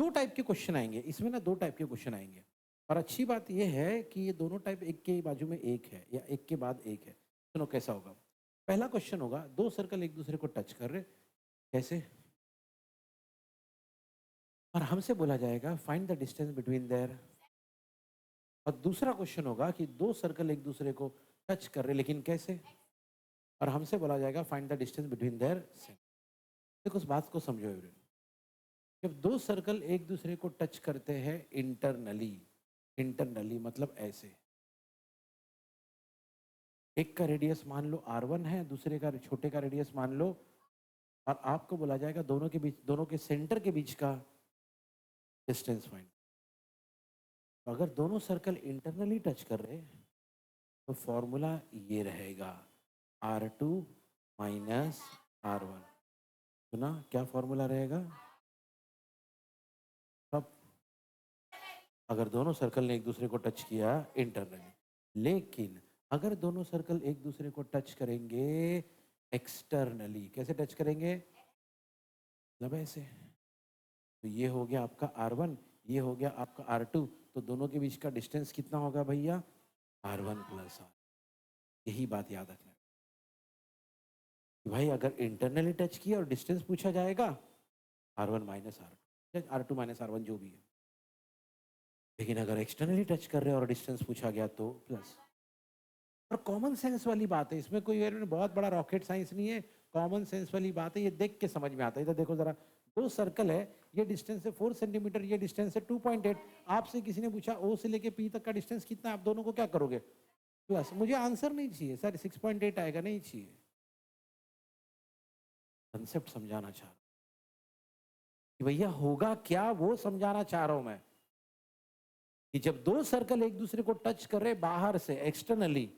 दो टाइप के क्वेश्चन आएंगे इसमें ना, दो टाइप के क्वेश्चन आएंगे। और अच्छी बात यह है कि ये दोनों टाइप एक के बाजू में एक है या एक के बाद एक है। सुनो कैसा होगा। पहला क्वेश्चन होगा, दो सर्कल एक दूसरे को टच कर रहे, कैसे? और हमसे बोला जाएगा find the distance between their. और दूसरा क्वेश्चन होगा कि दो सर्कल एक दूसरे को टच कर रहे लेकिन कैसे? और हमसे बोला जाएगा find the distance between their. देखो उस बात को समझो एवरीवन। जब दो सर्कल एक दूसरे को टच करते हैं इंटरनली, इंटरनली मतलब ऐसे, एक का रेडियस मान लो r1 है, दूसरे का छोटे का रेडियस मान लो, और आपको बोला जाएगा दोनों के बीच, दोनों के सेंटर के बीच का डिस्टेंस फाइंड। तो अगर दोनों सर्कल इंटरनली टच कर रहे तो फॉर्मूला ये रहेगा R2 माइनस R1। सुना क्या फॉर्मूला रहेगा? अब अगर दोनों सर्कल ने एक दूसरे को टच किया इंटरनली, लेकिन अगर दोनों सर्कल एक दूसरे को टच करेंगे एक्सटर्नली, कैसे टच करेंगे? मतलब ऐसे। तो ये हो गया आपका R1, ये हो गया आपका R2, तो दोनों के बीच का डिस्टेंस कितना होगा भैया? R1 plus R। यही बात याद रखना है कि भाई अगर इंटरनली टच किया और डिस्टेंस पूछा जाएगा R1 minus R2, R2 minus R1 जो भी है। लेकिन अगर एक्सटर्नली टच कर रहे हैं और डिस्टेंस पूछा गया तो प्लस। और कॉमन सेंस वाली बात है इसमें, कोई बहुत बड़ा रॉकेट साइंस नहीं है, कॉमन सेंस वाली बात है, ये देख के समझ में आता है। इधर देखो जरा, दो सर्कल है, ये डिस्टेंस है 4 सेंटीमीटर, ये डिस्टेंस है 2.8। आपसे किसी ने पूछा ओ से लेके पी तक का डिस्टेंस कितना है, आप दोनों को क्या करोगे? प्लस। मुझे आंसर नहीं चाहिए सर 6.8 आएगा, नहीं चाहिए। कंसेप्ट समझाना चाह रहा हूं कि भैया होगा क्या, वो समझाना चाह रहा हूं मैं कि जब दो सर्कल एक दूसरे को टच कर रहे बाहर से एक्सटर्नली,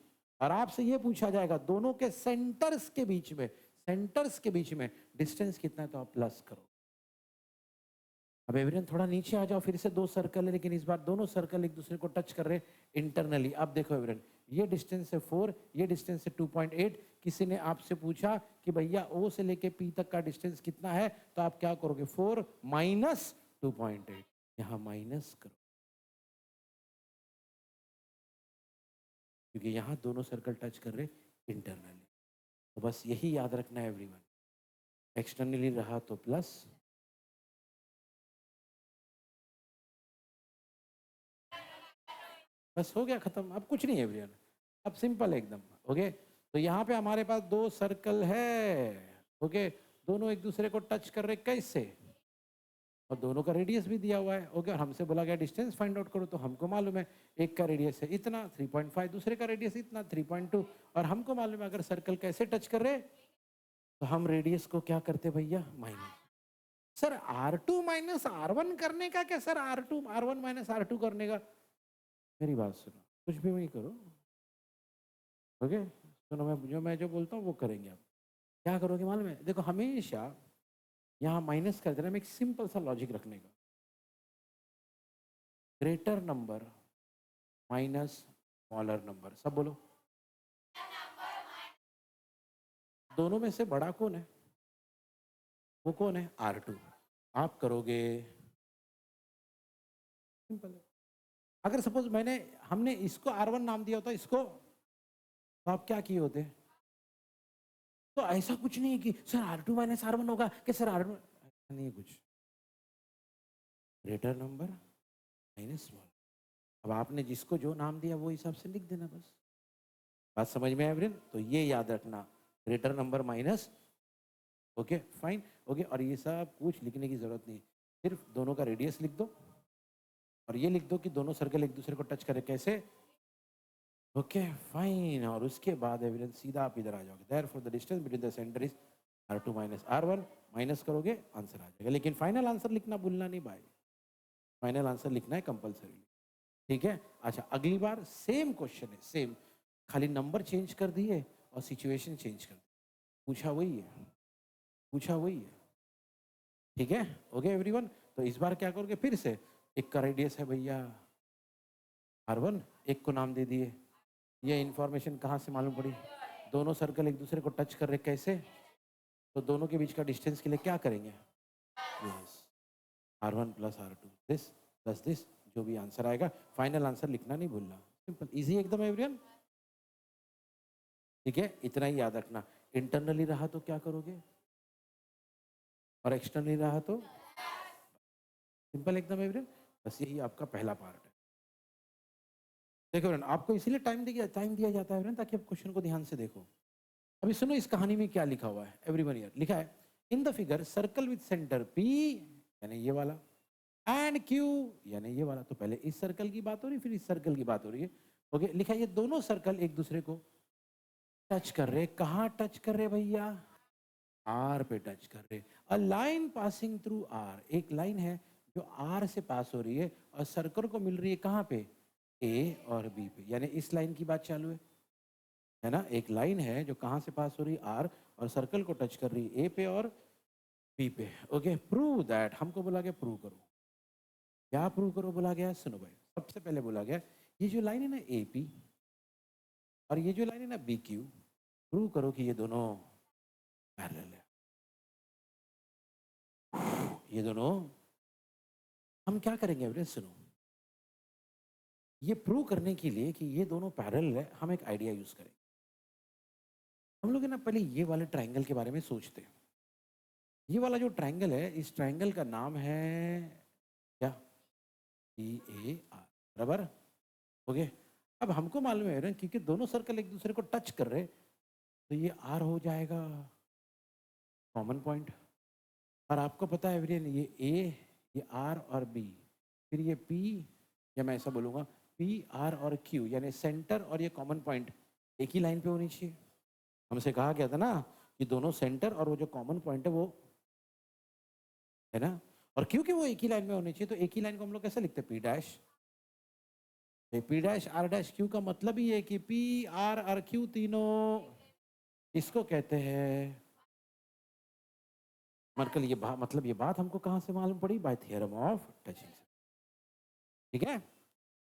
और आपसे ये पूछा जाएगा दोनों के सेंटर्स के बीच में, सेंटर्स के बीच में डिस्टेंस कितना है, तो आप प्लस करो। अब एवरीवन थोड़ा नीचे आ जाओ, फिर से दो सर्कल है लेकिन इस बार दोनों सर्कल एक दूसरे को टच कर रहे इंटरनली। अब देखो एवरीवन, ये डिस्टेंस है 4, ये डिस्टेंस है 2.8। किसी ने आपसे पूछा कि भैया ओ से लेके पी तक का डिस्टेंस कितना है, तो आप क्या करोगे? 4 माइनस 2.8, यहां माइनस करो क्योंकि यहां दोनों सर्कल टच कर रहे इंटरनली। तो बस यही याद रखना है एवरीवन, एक्सटर्नली रहा तो प्लस, बस हो गया खत्म। अब कुछ नहीं है एवरीवन, अब सिंपल है एकदम। ओके, तो यहाँ पे हमारे पास दो सर्कल है। ओके, दोनों एक दूसरे को टच कर रहे कैसे, और दोनों का रेडियस भी दिया हुआ है। ओके, और हमसे बोला गया डिस्टेंस फाइंड आउट करो, तो हमको मालूम है एक का रेडियस है इतना 3.5, दूसरे का रेडियस इतना 3.2, और हमको मालूम है अगर सर्कल कैसे टच कर रहे तो हम रेडियस को क्या करते भैया? Minus. Sir R2 minus R1 करने का क्या सर? R1 माइनस R2 करने का? मेरी बात सुनो, कुछ भी नहीं करो। ओके, सुनो, मैं जो बोलता हूँ वो करेंगे आप। क्या करोगे मालूम है? देखो हमेशा यहाँ माइनस कर देना में एक सिंपल सा लॉजिक रखने का, greater number minus smaller number. सब बोलो, दोनों में से बड़ा कौन है? वो कौन है? R2। आप करोगे, सिंपल है। अगर सपोज हमने इसको R1 नाम दिया होता इसको, तो आप क्या किए होते? तो ऐसा कुछ नहीं है कि सर R2 माइनस R1 होगा कि सर R1, ऐसा नहीं है कुछ। Greater number minus small. अब आपने जिसको जो नाम दिया वो हिसाब से लिख देना बस। बात समझ में आया एवरीवन? तो ये याद रखना, greater number minus. Okay fine. Okay, और ये सब कुछ लिखने की जरूरत नहीं, सिर्फ दोनों का रेडियस लिख दो और ये लिख दो कि दोनों सर्कल एक दूसरे को टच करे कैसे। ओके फाइन, और उसके बाद एवरीवन सीधा आप इधर आ जाओगे। Therefore the distance between the centre is R2 minus R1। Minus करोगे आंसर आ जाएगा, लेकिन फाइनल आंसर लिखना भूलना नहीं भाई, फाइनल आंसर लिखना है कंपल्सरी। ठीक है? अच्छा, अगली बार सेम क्वेश्चन है, सेम, खाली नंबर चेंज कर दिए और सिचुएशन चेंज कर दी, पूछा वही है, पूछा वही है। ठीक है? ओके एवरीवन, तो इस बार क्या करोगे? फिर से एक का रेडियस है भैया R1, एक को नाम दे दिए। ये इंफॉर्मेशन कहाँ से मालूम पड़ी? दोनों सर्कल एक दूसरे को टच कर रहे कैसे, तो दोनों के बीच का डिस्टेंस के लिए क्या करेंगे? Yes, R1 plus R2 this plus this, जो भी आंसर आएगा, फाइनल आंसर लिखना नहीं भूलना, सिंपल इजी एकदम एवरीवन। ठीक है, इतना ही याद रखना। इंटरनली रहा तो क्या करोगे और एक्सटर्नली रहा तो सिंपल एकदम एवरीवन। बस यही आपका पहला पार्ट है। देखो एवरीवन, आपको इसीलिए टाइम दिया जाता है एवरीवन, ताकि आप क्वेश्चन को ध्यान से देखो। अभी सुनो इस कहानी में क्या लिखा हुआ है, एवरीवन हियर लिखा है, in the figure circle with centre P यानी ये वाला एंड Q यानी ये वाला। तो पहले इस सर्कल की बात हो रही, फिर इस सर्कल की बात हो रही है। ओके, लिखा है ये दोनों सर्कल एक दूसरे को टच कर रहे। कहाँ टच कर रहे भैया? R पे टच कर रहे। A line passing through R, एक लाइन है जो R से पास हो रही है और सर्कल को मिल रही है कहाँ पे? A और B पे, यानी इस लाइन की बात चालू है ना। एक लाइन है जो कहाँ से पास हो रही है? R, और सर्कल को टच कर रही है A पे और B पे। ओके, प्रूव दैट, हमको बोला गया प्रूव करो। क्या प्रूव करो बोला गया? सुनो भाई, सबसे पहले बोला गया ये जो लाइन है ना AP और ये जो लाइन है ना BQ, प्रूव करो कि ये दोनों पैरेलल है। ये दोनों, हम क्या करेंगे एवरेज, सुनो, ये प्रूव करने के लिए कि ये दोनों पैरेलल है, हम एक आइडिया यूज करेंगे। हम लोग है ना पहले ये वाले ट्रायंगल के बारे में सोचते हैं। ये वाला जो ट्रायंगल है, इस ट्रायंगल का नाम है क्या? PAR, बराबर। ओके, अब हमको मालूम है क्योंकि दोनों सर्कल एक दूसरे को टच कर रहे, तो ये R हो जाएगा कॉमन पॉइंट। और आपको पता है एवरीवन, ये A, ये R और B, फिर ये P, या मैं ऐसा बोलूँगा PR और Q, यानी सेंटर और ये कॉमन पॉइंट एक ही लाइन पे होनी चाहिए। हमसे कहा गया था ना कि दोनों सेंटर और वो जो कॉमन पॉइंट है वो, है ना, और क्योंकि वो एक ही लाइन में होनी चाहिए तो एक ही लाइन को हम लोग कैसे लिखते हैं? P dash. P dash R dash Q का मतलब ही है कि P R और Q तीनों, इसको कहते हैं मर्कल। ये मतलब ये बात हमको कहाँ से मालूम पड़ी? Bye theorem of touching. ठीक है,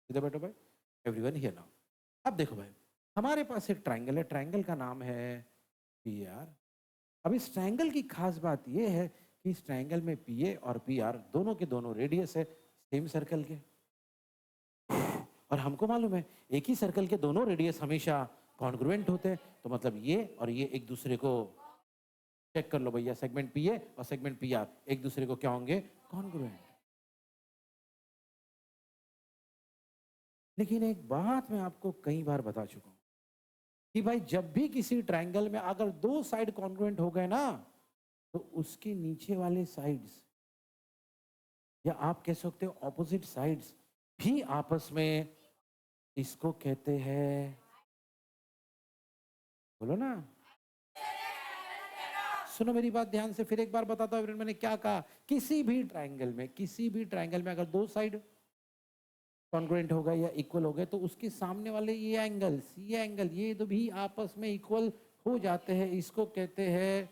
इधर बैठो भाई, एवरीवन हियर नाउ। अब देखो भाई, हमारे पास एक ट्रायंगल है, ट्रायंगल का नाम है PR। अब इस ट्रायंगल की खास बात यह है कि इस ट्रायंगल में PA और PR दोनों के दोनों रेडियस है सेम सर्कल के। और हमको मालूम है एक ही सर्कल के दोनों रेडियस हमेशा कॉन्ग्रुएंट होते हैं, तो मतलब ये और ये एक दूसरे को, चेक कर लो भैया, सेगमेंट PA और सेगमेंट PR एक दूसरे को क्या होंगे? कॉन्ग्रुएंट। लेकिन एक बात मैं आपको कई बार बता चुका हूं कि भाई जब भी किसी ट्रायंगल में अगर दो साइड कॉन्ग्रुएंट हो गए ना, तो उसके नीचे वाले साइड्स, या आप कह सकते हो ऑपोजिट साइड्स भी आपस में, इसको कहते हैं, बोलो ना, सुनो मेरी बात ध्यान से, फिर एक बार बताता हूं मैंने क्या कहा। किसी भी ट्रायंगल में अगर दो साइड कॉन्ग्रुएंट हो गए या इक्वल हो गए, तो उसके सामने वाले ये एंगल ये तो भी आपस में इक्वल हो जाते हैं, इसको कहते हैं।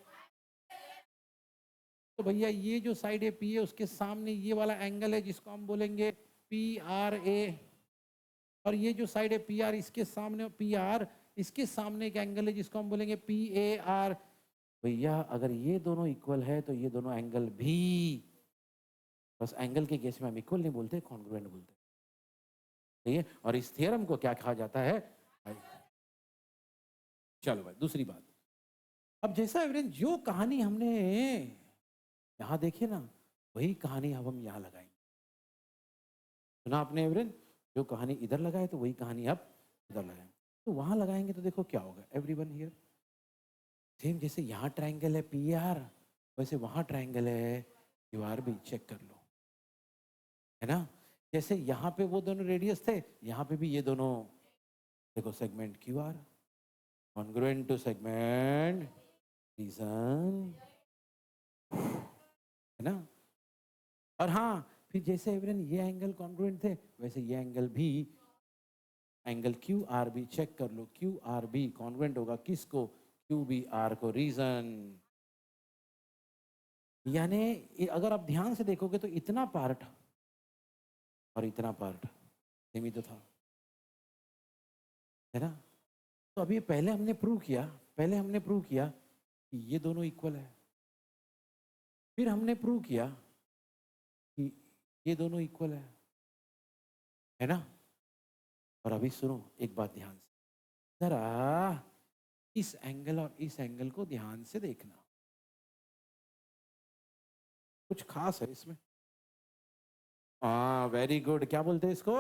तो भैया ये जो साइड है P है, उसके सामने ये वाला एंगल है जिसको हम बोलेंगे PRA, और ये जो साइड है PR, इसके सामने PR, इसके सामने एक एंगल है जिसको हम बोलेंगे PAR। भैया अगर ये दोनों इक्वल है तो ये दोनों एंगल भी, बस एंगल के केस में हम इक्वल नहीं बोलते, कॉन्ग्रुएंट बोलते हैं। ठीक है, और इस थ्योरम को क्या कहा जाता है? चलो भाई दूसरी बात। अब जैसा एवरेज जो कहानी हमने यहाँ देखी ना, वही कहानी अब हम यहाँ लगाएंगे। सुना आपने एवरेज? जो कहानी इधर लगाए तो वही कहानी अब इधर लगाएंगे। तो वहां लगाएंगे तो देखो क्या होगा एवरीवन हियर, सेम जैसे यहाँ ट्रायंगल है PR, वैसे वहां ट्रायंगल है QR भी, चेक कर लो, है ना। जैसे यहाँ पे वो दोनों रेडियस थे, यहाँ पे भी ये दोनों, देखो segment QR congruent to segment region, है ना। और हाँ, फिर जैसे एवरेन ये एंगल कॉन्ग्रुएंट थे, वैसे ये एंगल भी, एंगल QRB चेक कर लो, QRB कॉन्ग्रुएंट होगा किसको? QBR को, रीजन। यानी अगर आप ध्यान से देखोगे तो इतना पार्ट और इतना पार्ट सेम ही तो था, है ना। तो अभी पहले हमने प्रूव किया कि ये दोनों इक्वल है, फिर हमने प्रूव किया कि ये दोनों इक्वल है ना? और अभी सुनो एक बात ध्यान से, जरा इस एंगल और इस एंगल को ध्यान से देखना, कुछ खास है इसमें। हाँ वेरी गुड, क्या बोलते हैं इसको?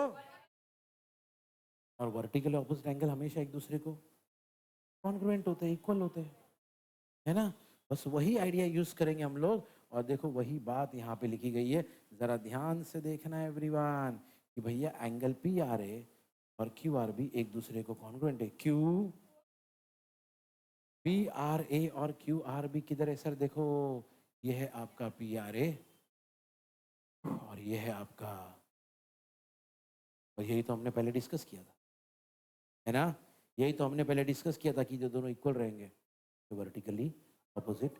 और वर्टिकल ऑपोजिट एंगल हमेशा एक दूसरे को कॉन्ग्रुएंट होते हैं, इक्वल होते हैं, है ना? बस वही आइडिया यूज करेंगे हम लोग। और देखो वही बात यहाँ पे लिखी गई है, जरा ध्यान से देखना है एवरीवन, कि भैया एंगल पी आर ए और क्यू आर भी एक दूसरे को कॉन्ग्रुएंट है। क्यू पी आर ए और क्यू आर बी किधर है सर? देखो ये है आपका पी आर ए और ये है आपका, और यही तो हमने पहले डिस्कस किया था, है ना? यही तो हमने पहले डिस्कस किया था कि जो दोनों इक्वल रहेंगे तो वर्टिकली अपोजिट,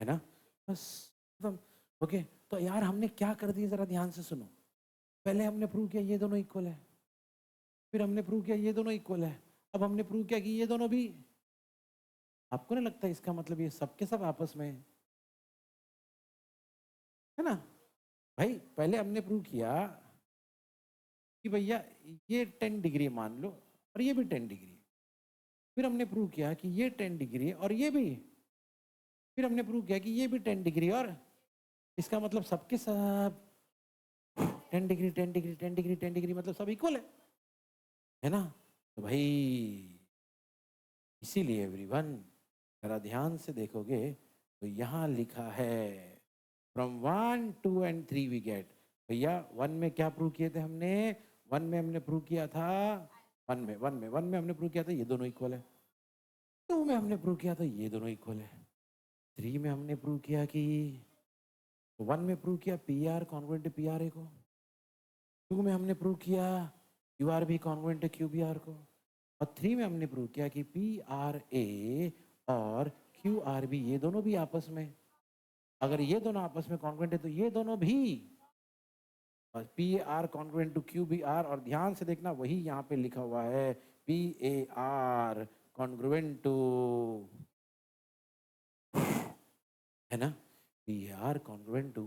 है ना? बस मतलब ओके। तो यार हमने क्या कर दिया, जरा ध्यान से सुनो। पहले हमने प्रूव किया ये दोनों इक्वल है, फिर हमने प्रूव किया ये दोनों इक्वल है, अब हमने प्रूव किया कि ये दोनों भी। आपको नहीं लगता इसका मतलब ये सब के सब आपस में है ना? भाई पहले हमने प्रूव किया कि भैया ये 10 डिग्री मान लो और ये भी 10 डिग्री, फिर हमने प्रूव किया कि ये 10 डिग्री और ये भी, फिर हमने प्रूव किया कि ये भी 10 डिग्री, और इसका मतलब सबके सब 10 डिग्री 10 डिग्री 10 डिग्री 10 डिग्री मतलब सब इक्वल है ना? तो भाई इसीलिए एवरीवन जरा ध्यान से देखोगे तो यहाँ लिखा है फ्रॉम 1 2 and 3 वी गेट। भैया 1 में क्या प्रूव किए थे हमने? 1 में हमने प्रूव किया था, 1 में हमने प्रूव किया था ये दोनों इक्वल है। 2 में हमने प्रूव किया था ये दोनों इक्वल है। 3 में हमने प्रूव किया कि 1 में प्रूव किया P R congruent P R A को, 2 में हमने प्रूव किया क्यू आर भी कॉन्ग्रुएंट है क्यू बी आर को, और 3 में हमने प्रूव किया कि पी आर ए और क्यू आर बी ये दोनों भी आपस में, अगर ये दोनों आपस में कॉन्ग्रुएंट है तो ये दोनों भी, और P R congruent to Q B R, और ध्यान से देखना वही यहाँ पे लिखा हुआ है P A R congruent to, है ना? P A R congruent to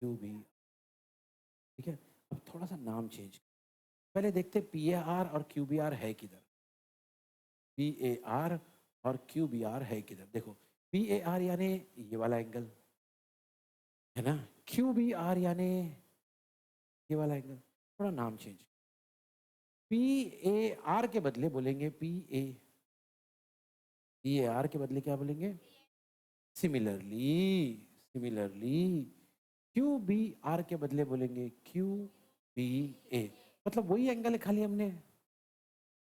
Q B. ठीक है, अब थोड़ा सा नाम चेंज, पहले देखते पी ए आर और क्यू बी आर है किधर। पी ए आर और क्यू बी आर है किधर? देखो पी ए आर यानी ये वाला एंगल, है ना? क्यू बी आर यानी ये वाला एंगल। थोड़ा नाम चेंज, पी ए आर के बदले बोलेंगे पी ए आर के बदले क्या बोलेंगे? Similarly, similarly Q B R के बदले बोलेंगे क्यू बी ए, मतलब वही एंगल है, खाली हमने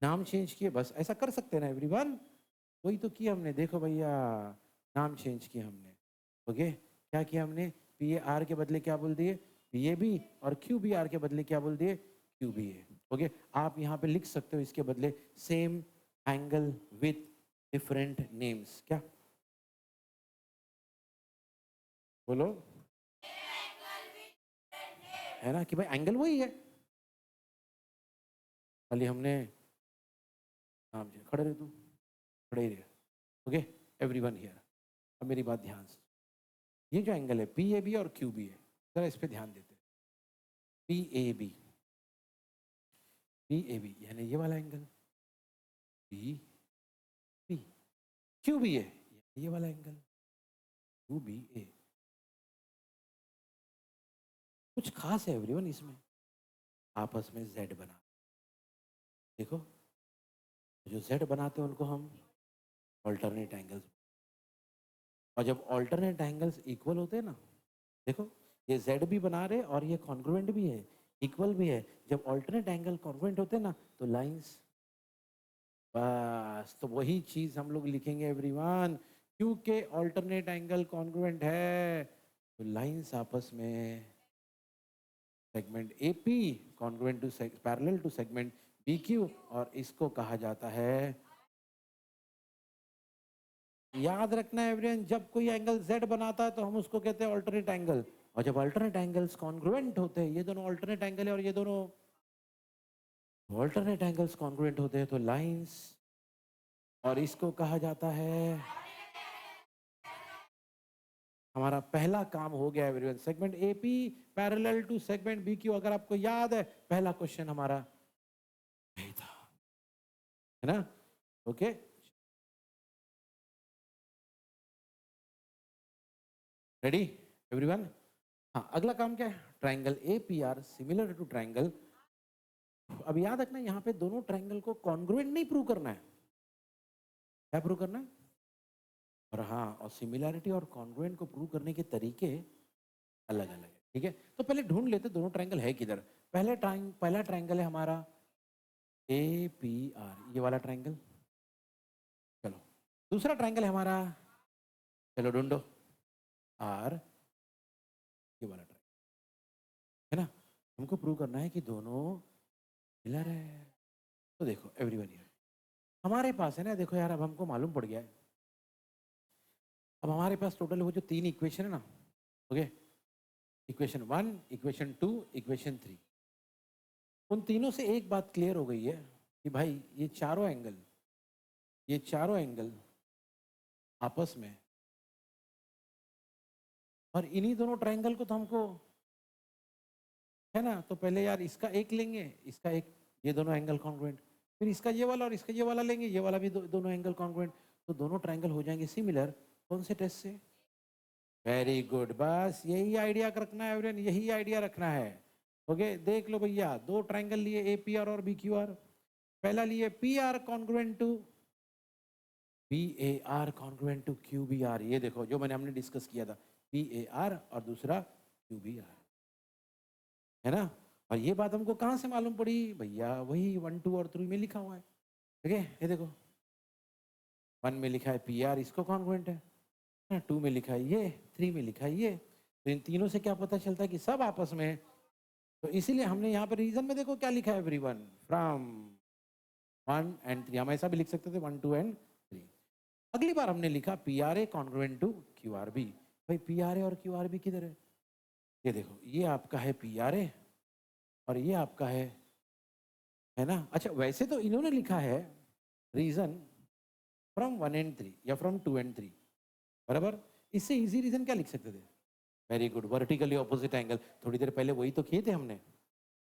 नाम चेंज किए, बस ऐसा कर सकते हैं ना एवरीवन? वही तो किया हमने, देखो भैया नाम चेंज किया हमने। ओके, क्या किया हमने? पी ए आर के बदले क्या बोल दिए? पी ए बी, और क्यू बी आर के बदले क्या बोल दिए? क्यू बी ए। ओके, आप यहाँ पे लिख सकते हो इसके बदले same angle with different names. क्या बोलो? है ना कि भाई एंगल वही है, खाली हमने नाम चेंज। खड़े रहे तू, खड़े ही रहे। ओके एवरीवन हियर, अब मेरी बात ध्यान से, ये जो एंगल है पी ए बी और क्यू बी ए, जरा इस पे ध्यान देते हैं। P A B, P A B यानी ये वाला angle, P B, Q B A ये वाला एंगल, क्यू बी ए। कुछ खास है एवरीवन इसमें, आपस में जेड बना, देखो जो जेड बनाते हैं उनको हम ऑल्टरनेट एंगल्स, और जब ऑल्टरनेट एंगल्स इक्वल होते हैं ना, देखो ये जेड भी बना रहे और ये कॉन्ग्रुएंट भी है, इक्वल भी है। जब ऑल्टरनेट एंगल कॉन्ग्रुएंट होते हैं ना तो लाइंस, बस तो वही चीज हम लोग लिखेंगे एवरीवन, क्योंकि ऑल्टरनेट एंगल कॉन्ग्रुएंट है तो लाइंस आपस में segment A P congruent to parallel to segment B Q, और इसको कहा जाता है, याद रखना एवरीवन, जब कोई एंगल जेड बनाता है तो हम उसको कहते हैं ऑल्टरनेट एंगल, और जब अल्टरनेट एंगल्स कॉन्ग्रुएंट होते हैं, ये दोनों अल्टरनेट एंगल है और ये दोनों ऑल्टरनेट एंगल्स कॉन्ग्रुएंट होते हैं तो लाइंस, और इसको कहा जाता है हमारा पहला काम हो गया everyone. Segment AP parallel to segment BQ, अगर आपको याद है पहला क्वेश्चन हमारा यही था, है ना? Okay, ready everyone? हाँ, अगला काम क्या है? Triangle A P R similar to triangle. अब याद रखना यहाँ पे दोनों ट्राइंगल को कॉन्ग्रुएंट नहीं प्रूव करना है। क्या प्रूव करना है? और हाँ, और सिमिलैरिटी और कॉन्ग्रुएंट को प्रूव करने के तरीके अलग अलग है, ठीक है? तो पहले ढूंढ लेते दोनों ट्राइंगल है किधर। पहला ट्राइंगल है हमारा ए पी आर, ये वाला ट्राइंगल। चलो, दूसरा ट्राइंगल है हमारा, चलो ढूंढो, आर, ये वाला ट्राइंगल, है ना? हमको प्रूव करना है कि दोनों मिलर है। तो देखो एवरीवन, हमारे पास है ना, देखो यार, अब हमको मालूम पड़ गया है। अब हमारे पास टोटल वो जो 3 इक्वेशन है ना, ओके, इक्वेशन 1, इक्वेशन 2, इक्वेशन 3, उन तीनों से एक बात क्लियर हो गई है कि भाई ये चारों एंगल आपस में, और इन्हीं दोनों ट्राइंगल को तो हमको, है ना, तो पहले यार इसका एक लेंगे, इसका एक, ये दोनों एंगल कॉन्ग्रुएंट, फिर इसका ये वाला और इसका ये वाला लेंगे, ये वाला भी दोनों एंगल कॉन्ग्रुएंट, तो दोनों ट्राइंगल हो जाएंगे सिमिलर। कौन से टेस्ट से? वेरी गुड, बस यही आइडिया रखना है एवरीवन, यही आइडिया रखना है। ओके, देख लो भैया, दो ट्राइंगल लिए ए पी आर और बी क्यू आर। पहला लिए P R congruent to B A R congruent to Q B R, ये देखो जो मैंने हमने डिस्कस किया था, पी ए आर और दूसरा क्यू बी आर, है ना? और ये बात हमको कहाँ से मालूम पड़ी भैया? वही 1, 2 और 3 में लिखा हुआ है। ठीक है, ये देखो 1 में लिखा है पी आर, इसको कॉन्ग्रुएंट है, 2 में लिखा है ये, 3 में लिखा है ये। तो इन तीनों से क्या पता चलता है कि सब आपस में। तो इसीलिए हमने यहाँ पे रीजन में देखो क्या लिखा है एवरीवन, फ्रॉम 1 and 3, हम ऐसा भी लिख सकते थे 1, 2 and 3। अगली बार हमने लिखा P R A congruent to Q R B. भाई पी आर ए और क्यू आर बी किधर है? ये देखो, ये आपका है पी आर ए और ये आपका है ना? अच्छा, वैसे तो इन्होंने लिखा है रीजन फ्रॉम 1 and 3 या फ्रॉम 2 and 3, बराबर। इससे इजी रीजन क्या लिख सकते थे? Very good, vertically opposite angle. थोड़ी देर पहले वही तो किए थे हमने,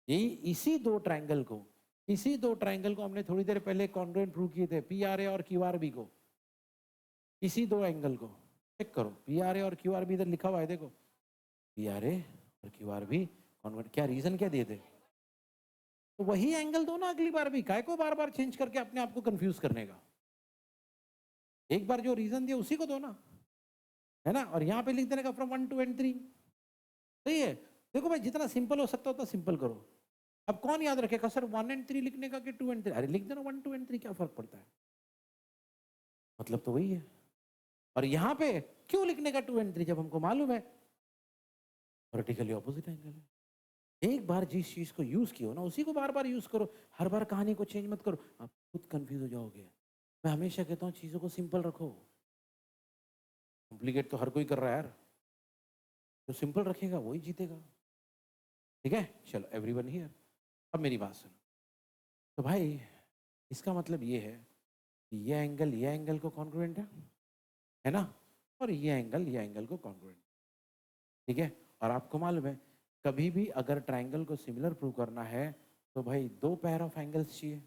यही इसी दो ट्राइंगल को हमने थोड़ी देर पहले कॉन्ग्रुएंट प्रूव किए थे, पी आर ए और क्यू आर बी को। इसी दो एंगल को चेक करो, पी आर ए और क्यू आर बी इधर लिखा हुआ है, देखो पी आर ए और क्यू आर बी कॉन्ग्रुएंट। क्या रीजन क्या दिए थे? तो वही एंगल दो ना अगली बार भी, काय को बार बार चेंज करके अपने आप को कंफ्यूज करने का। एक बार जो रीजन दिया उसी को दो ना, है ना? और यहाँ पे लिख देने का फ्रॉम 1, 2 and 3। सही है। देखो भाई, जितना सिंपल हो सकता उतना सिंपल करो। अब कौन याद रखेगा सर 1 and 3 लिखने का कि 2 and 3? अरे लिख देना 1, 2 and 3, क्या फर्क पड़ता है? मतलब तो वही है। और यहाँ पे क्यों लिखने का 2 and 3 जब हमको मालूम है वर्टिकली ऑपोजिट एंगल है। एक बार जिस चीज को यूज किया ना उसी को बार बार यूज करो, हर बार कहानी को चेंज मत करो, आप खुद कंफ्यूज हो जाओगे। मैं हमेशा कहता हूँ चीजों को सिंपल रखो, कॉम्प्लिकेट तो हर कोई कर रहा है यार, जो सिंपल रखेगा वही जीतेगा। ठीक है, चलो एवरीवन हियर, अब मेरी बात सुनो। तो भाई इसका मतलब ये है कि ये एंगल को कॉन्ग्रुएंट है ना? और ये एंगल को कॉन्ग्रुएंट, ठीक है? और आपको मालूम है कभी भी अगर ट्राइंगल को सिमिलर प्रूव करना है तो भाई 2 पेयर ऑफ एंगल्स चाहिए,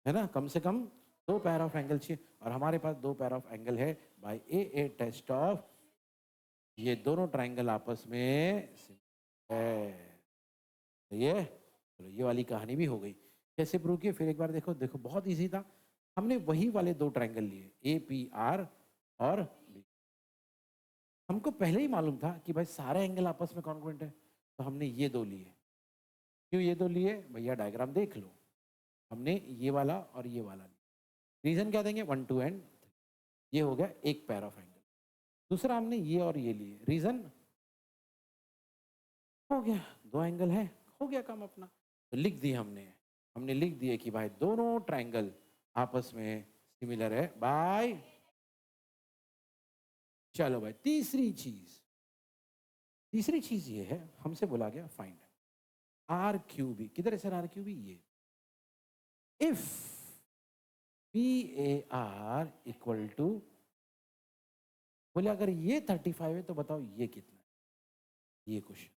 है ना? कम से कम 2 पेयर ऑफ एंगल चाहिए, और हमारे पास 2 पेयर ऑफ एंगल है बाय ए टेस्ट ऑफ ये दोनों ट्राइंगल आपस में similar है। तो ये, चलो ये वाली कहानी भी हो गई। कैसे प्रूव किए फिर एक बार देखो, देखो बहुत इजी था। हमने वही वाले 2 ट्राइंगल लिए ए पी आर और बी। हमको पहले ही मालूम था कि भाई सारे एंगल आपस में कॉन्ग्रुएंट है, तो हमने ये 2 लिए। क्यों ये 2 लिए भैया? डायग्राम देख लो, हमने ये वाला और ये वाला लिया। रीजन क्या देंगे? 1, 2 and 3, ये हो गया एक पेयर ऑफ एंगल। दूसरा हमने ये और ये लिए, रीजन हो गया 2 एंगल है, हो गया काम अपना। तो लिख दिया हमने लिख दिया कि भाई दोनों ट्राइंगल आपस में सिमिलर है बाय। चलो भाई, तीसरी चीज ये है, हमसे बोला गया फाइंड आर क्यू बी। किधर है सर आर क्यू बी? ये if P A R equal to बोले अगर ये 35 है तो बताओ ये कितना है, ये क्वेश्चन।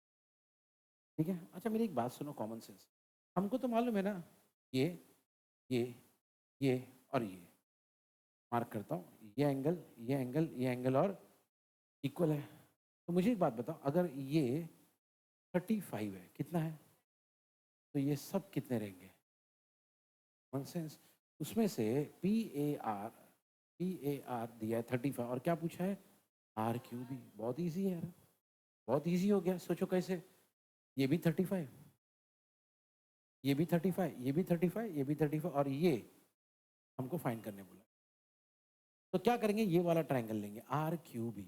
ठीक है, अच्छा मेरी एक बात सुनो, कॉमन सेंस। हमको तो मालूम है ना, ये ये ये और ये मार्क करता हूँ, ये एंगल ये एंगल ये एंगल और इक्वल है। तो मुझे एक बात बताओ, अगर ये 35 है, कितना है, तो ये सब कितने रहेंगे? नॉनसेंस। उसमें से पी ए आर दिया है 35 और क्या पूछा है, आर क्यू भी। बहुत इजी है यार, बहुत इजी हो गया। सोचो कैसे, ये भी 35, ये भी 35, ये भी 35, ये भी 35 और ये हमको फाइंड करने बोला। तो क्या करेंगे, ये वाला ट्रायंगल लेंगे, आर क्यू बी।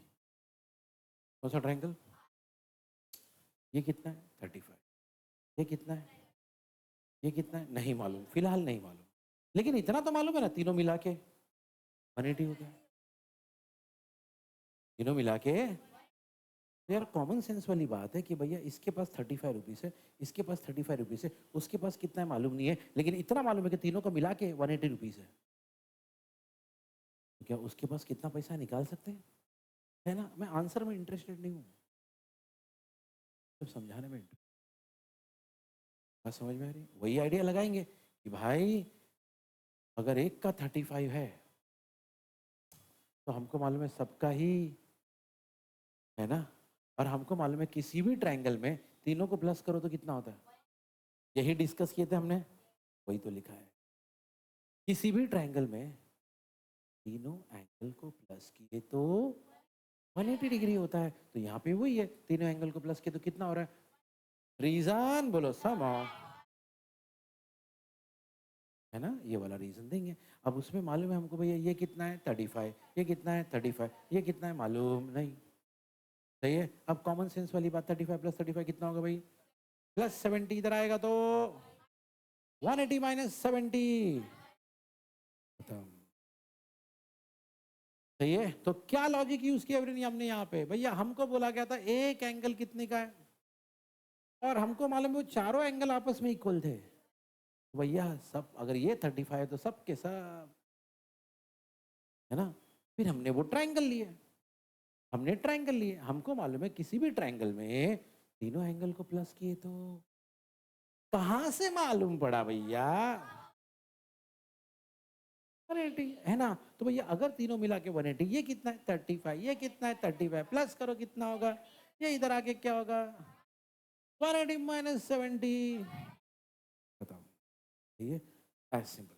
कौन सा ट्रायंगल? ये कितना है 35, ये कितना है, ये कितना है, नहीं मालूम, फिलहाल नहीं मालूम। लेकिन इतना तो मालूम है ना, तीनों मिला के 180 हो गया, तीनों मिला के। तो यार कॉमन सेंस वाली बात है कि भैया इसके पास 35 रुपीज़ है, इसके पास 35 रुपीज़ है, उसके पास कितना है मालूम नहीं है, लेकिन इतना मालूम है कि तीनों को मिला के 180 रुपीज़ है। तो क्या उसके पास कितना पैसा है, निकाल सकते हैं? है ना, मैं आंसर में इंटरेस्टेड नहीं हूँ, सिर्फ समझाने में interest। बात समझ में आ रही है? वही आइडिया लगाएंगे कि भाई अगर एक का 35 है तो हमको मालूम है सबका ही, है ना, और हमको मालूम है किसी भी ट्रायंगल में तीनों को प्लस करो तो कितना होता है, यही डिस्कस किए थे हमने, वही तो लिखा है। किसी भी ट्रायंगल में तीनों एंगल को प्लस किए तो 180 डिग्री होता है। तो यहाँ पे वही है, तीनों एंगल को प्लस किए तो कितना हो रहा है, रीजन बोलो, सम ऑफ, है ना, ये वाला रीजन देंगे। अब उसमें मालूम है हमको भैया ये कितना है 35, ये कितना है 35, ये कितना है मालूम नहीं। सही है, अब कॉमन सेंस वाली बात, 35 प्लस 35 कितना होगा भाई, +70 इधर आएगा तो 180 माइनस 70, खत्म। सही है, तो क्या लॉजिक यूज किया हमने यहाँ पे, भैया हमको बोला गया था एक एंगल कितने का है, और हमको मालूम है वो चारों एंगल आपस में इक्वल थे। भैया सब, अगर ये 35 है तो सब के सब, है ना। फिर हमने वो ट्रायंगल लिए, हमने ट्रायंगल लिए, हमको मालूम है किसी भी ट्रायंगल में तीनों एंगल को प्लस किए तो, कहां से मालूम पड़ा भैया, 180, है ना। तो भैया अगर तीनों मिला के 180, ये कितना है 35, ये कितना है 35, प्लस करो कितना होगा, ये इधर आके क्या होगा 180 माइनस 70, बताओ, ये एज सिंपल।